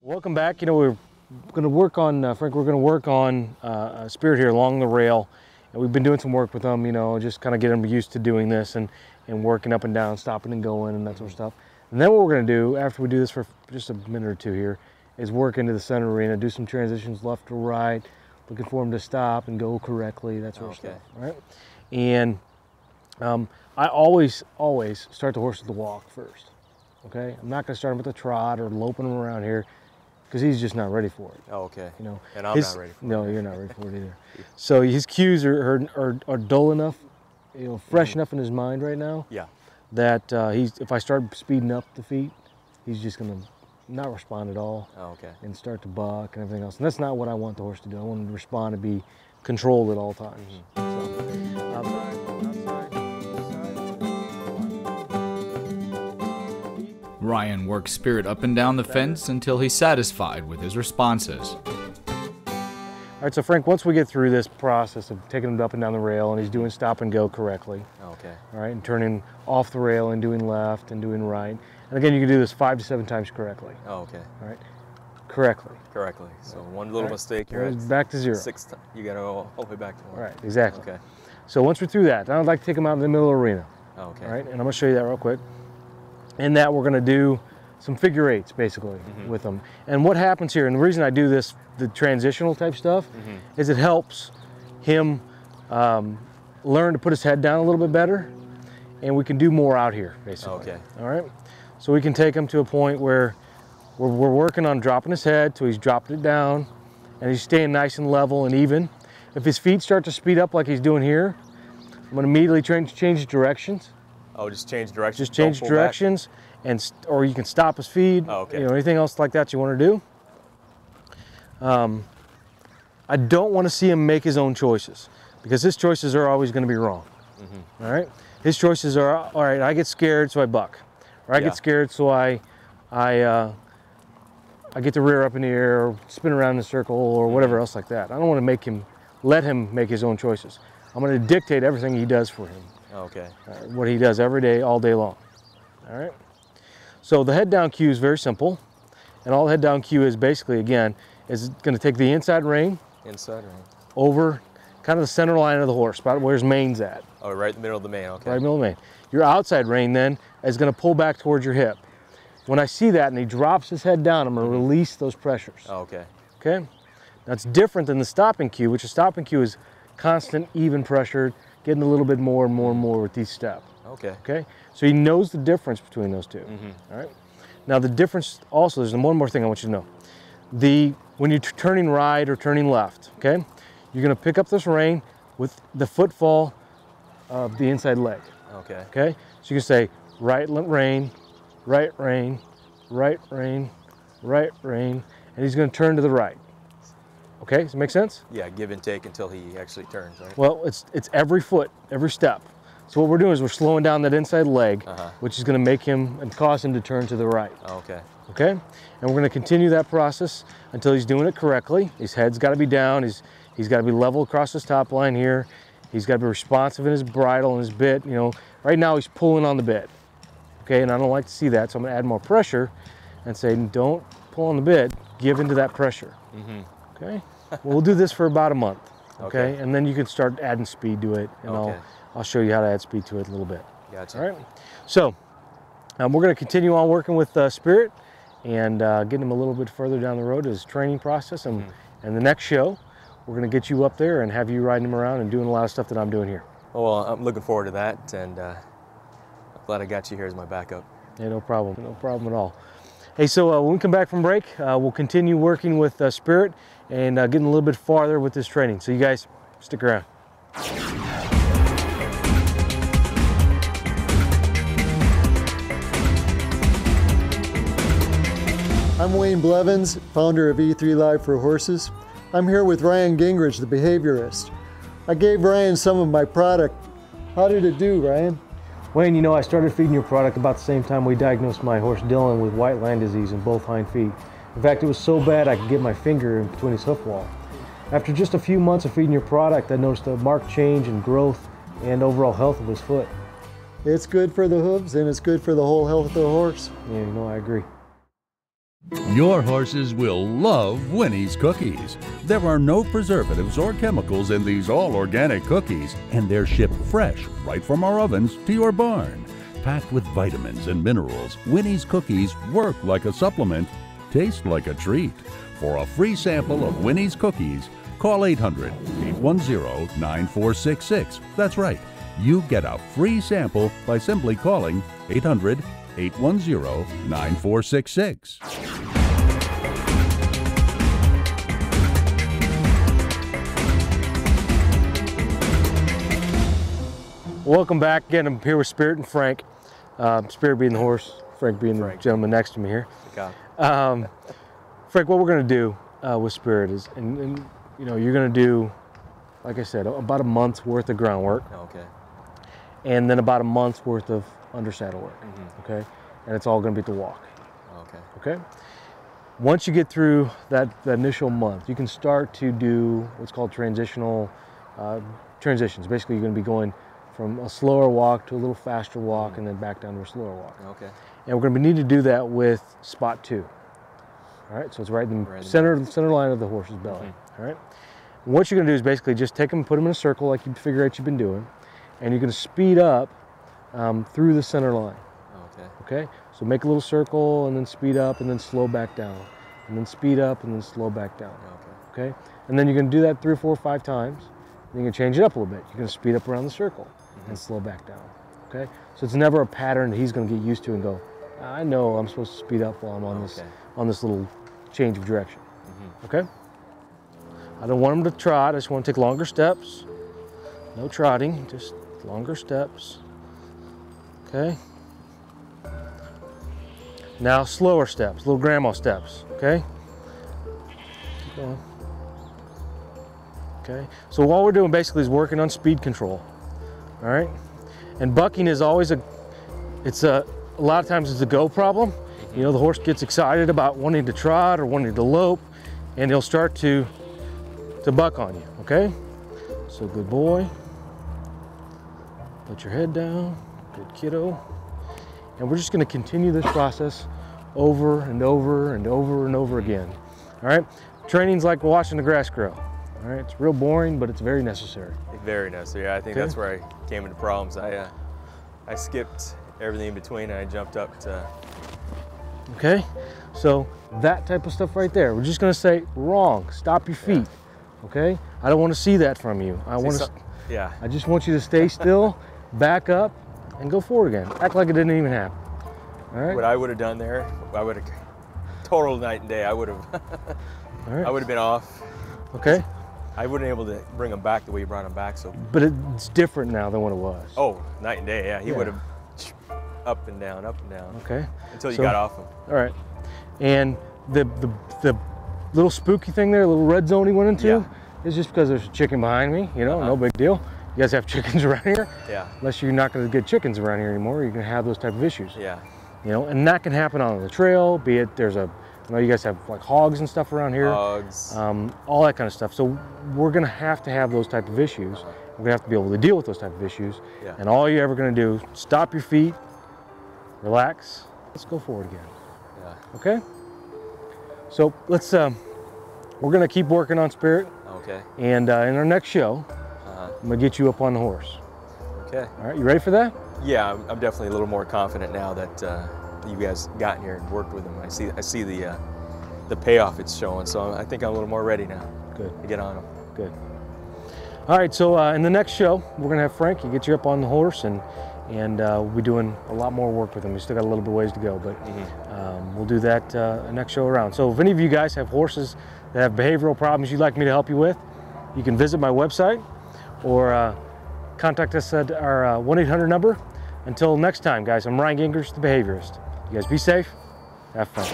Welcome back. You know, we're going to work on, Frank, we're going to work on Spirit here along the rail. And we've been doing some work with them, you know, just kind of get them used to doing this and working up and down, stopping and going and that sort of stuff. And then what we're going to do, after we do this for just a minute or two here, is work into the center arena, do some transitions left to right, looking for them to stop and go correctly, that sort of stuff, right? And I always start the horse with the walk first, okay? I'm not going to start him with a trot or loping him around here, because he's just not ready for it. Oh, okay. You know, and I'm not ready for it. No, you're not ready for it either. So his cues are dull enough, you know, fresh enough in his mind right now. Yeah. That if I start speeding up the feet, he's just gonna not respond at all. Oh, okay. And start to buck and everything else. And that's not what I want the horse to do. I want him to respond and be controlled at all times. Ryan works Spirit up and down the fence until he's satisfied with his responses. All right, so Frank, once we get through this process of taking him up and down the rail and he's doing stop and go correctly, okay, all right, and turning off the rail and doing left and doing right, and again, you can do this 5 to 7 times correctly. Oh, okay. All right, correctly. Correctly. So one little mistake, you're at back to 0. 6 times. You got to go all the way back to 1. Right, exactly. Okay. So once we're through that, then I'd like to take him out in the middle of the arena. Oh, okay. All right, and I'm going to show you that real quick. In that, we're going to do some figure eights, basically, with them. And what happens here, and the reason I do this, the transitional type stuff, is it helps him learn to put his head down a little bit better, and we can do more out here, basically. Okay. All right? So we can take him to a point where we're working on dropping his head till he's dropped it down, and he's staying nice and level and even. If his feet start to speed up like he's doing here, I'm going to immediately change directions. Oh, just change directions? Just change directions, or you can stop his feed. Oh, okay. You know, anything else like that you want to do. I don't want to see him make his own choices, because his choices are always going to be wrong. All right? His choices are, all right, I get scared, so I buck. Or I get scared, so I get the rear up in the air, or spin around in a circle, or whatever else like that. I don't want to let him make his own choices. I'm going to dictate everything he does for him. Okay. What he does every day, all day long. All right? So the head down cue is very simple. And all the head down cue is basically, again, is going to take the inside rein. Inside rein. Over kind of the center line of the horse, about where his mane's at. Oh, right in the middle of the mane, okay. Right in the middle of the mane. Your outside rein then is going to pull back towards your hip. When I see that and he drops his head down, I'm going to release those pressures. Oh, okay. Okay? That's different than the stopping cue, which the stopping cue is constant, even pressure, getting a little bit more and more and more with each step. Okay. Okay? So he knows the difference between those two. All right? Now the difference also, there's one more thing I want you to know. When you're turning right or turning left, okay, you're going to pick up this rein with the footfall of the inside leg. Okay. Okay? So you can say right rein, right rein, right rein, right rein, and he's going to turn to the right. Okay, does it make sense? Yeah, give and take until he actually turns, right? Well, it's every foot, every step. So what we're doing is we're slowing down that inside leg, which is going to make him and cause him to turn to the right. Oh, okay. Okay? And we're going to continue that process until he's doing it correctly. His head's got to be down. He's got to be level across his top line here. He's got to be responsive in his bridle and his bit. You know, right now he's pulling on the bit. Okay, and I don't like to see that, so I'm going to add more pressure and say, don't pull on the bit, give into that pressure. Okay? Well, we'll do this for about a month. Okay? And then you can start adding speed to it, and I'll show you how to add speed to it a little bit. Gotcha. All right? So, we're going to continue on working with Spirit and getting him a little bit further down the road as training process. And the next show, we're going to get you up there and have you riding him around and doing a lot of stuff that I'm doing here. Well, I'm looking forward to that, and I'm glad I got you here as my backup. Yeah, no problem. No problem at all. Hey, so when we come back from break, we'll continue working with Spirit and getting a little bit farther with this training. So you guys, stick around. I'm Wayne Blevins, founder of E3 Live for Horses. I'm here with Ryan Gingerich, the behaviorist. I gave Ryan some of my product. How did it do, Ryan? Wayne, you know, I started feeding your product about the same time we diagnosed my horse Dylan with white line disease in both hind feet. In fact, it was so bad I could get my finger in between his hoof wall. After just a few months of feeding your product, I noticed a marked change in growth and overall health of his foot. It's good for the hooves and it's good for the whole health of the horse. Yeah, you know, I agree. Your horses will love Winnie's cookies. There are no preservatives or chemicals in these all-organic cookies, and they're shipped fresh right from our ovens to your barn. Packed with vitamins and minerals, Winnie's cookies work like a supplement, taste like a treat. For a free sample of Winnie's cookies, call 800-810-9466. That's right. You get a free sample by simply calling 800-810-9466. Welcome back. Again, I'm here with Spirit and Frank. Spirit being the horse, Frank being the gentleman next to me here. Frank, what we're going to do with Spirit is, and you know, you're going to do, like I said, about a month's worth of groundwork. Okay. And then about a month's worth of under saddle work. Okay. And it's all going to be at the walk. Okay. Okay. Once you get through that initial month, you can start to do what's called transitional transitions. Basically, you're going to be going from a slower walk to a little faster walk, and then back down to a slower walk. Okay. And we're going to need to do that with spot 2. All right, so it's right in the center line of the horse's belly. All right. And what you're going to do is basically just take them and put them in a circle like you figure out you've been doing, and you're going to speed up through the center line. Okay. Okay. So make a little circle, and then speed up, and then slow back down, and then speed up, and then slow back down. Okay. Okay. And then you're going to do that 3 or 4 or 5 times. Then you're going to change it up a little bit. You're going to speed up around the circle and slow back down. Okay. So it's never a pattern that he's going to get used to and go, I know I'm supposed to speed up while I'm on this little change of direction. Okay. I don't want him to trot. I just want to take longer steps. No trotting, just longer steps. Okay. Now slower steps, little grandma steps. Okay. Keep going. Okay. So all we're doing basically is working on speed control. All right. And bucking is always a lot of times it's a go problem. You know, the horse gets excited about wanting to trot or wanting to lope, and he'll start to buck on you. Okay. So good boy. Put your head down, good kiddo. And we're just going to continue this process over and over and over and over again. All right. Training's like watching the grass grow. All right. It's real boring, but it's very necessary. Very necessary. I think that's where I came into problems. I skipped everything in between, and I jumped up to. Okay. So that type of stuff right there. We're just going to say wrong. Stop your feet. Okay. I don't want to see that from you. I just want you to stay still. Back up and go forward again. Act like it didn't even happen. All right. What I would have done there, I would have total night and day. I would have. All right. I would have been off. Okay. I wouldn't able to bring him back the way you brought him back. So. But it's different now than what it was. Oh, night and day. Yeah, he would have up and down, up and down. Okay. Until you got off him. All right. And the little spooky thing there, little red zone he went into, is just because there's a chicken behind me. You know, no big deal. You guys have chickens around here? Yeah. Unless you're not going to get chickens around here anymore, you're going to have those type of issues. Yeah. You know, and that can happen on the trail, be it there's I know you guys have like hogs and stuff around here. Hogs. All that kind of stuff. So we're going to have those type of issues. We're going to have to be able to deal with those type of issues. Yeah. And all you're ever going to do, stop your feet, relax, let's go forward again. Yeah. Okay? So let's, we're going to keep working on Spirit. Okay. And in our next show, I'm going to get you up on the horse. Okay. All right, you ready for that? Yeah, I'm definitely a little more confident now that you guys got in here and worked with him. I see the payoff it's showing, so I think I'm a little more ready now. Good. To get on him. Good. All right, so in the next show, we're going to have Frank. He gets you up on the horse, and we'll be doing a lot more work with him. We still got a little bit of ways to go, but we'll do that next show around. So if any of you guys have horses that have behavioral problems you'd like me to help you with, you can visit my website or contact us at our 1-800 number. Until next time, guys, I'm Ryan Gingerich, the Behaviorist. You guys be safe, have fun.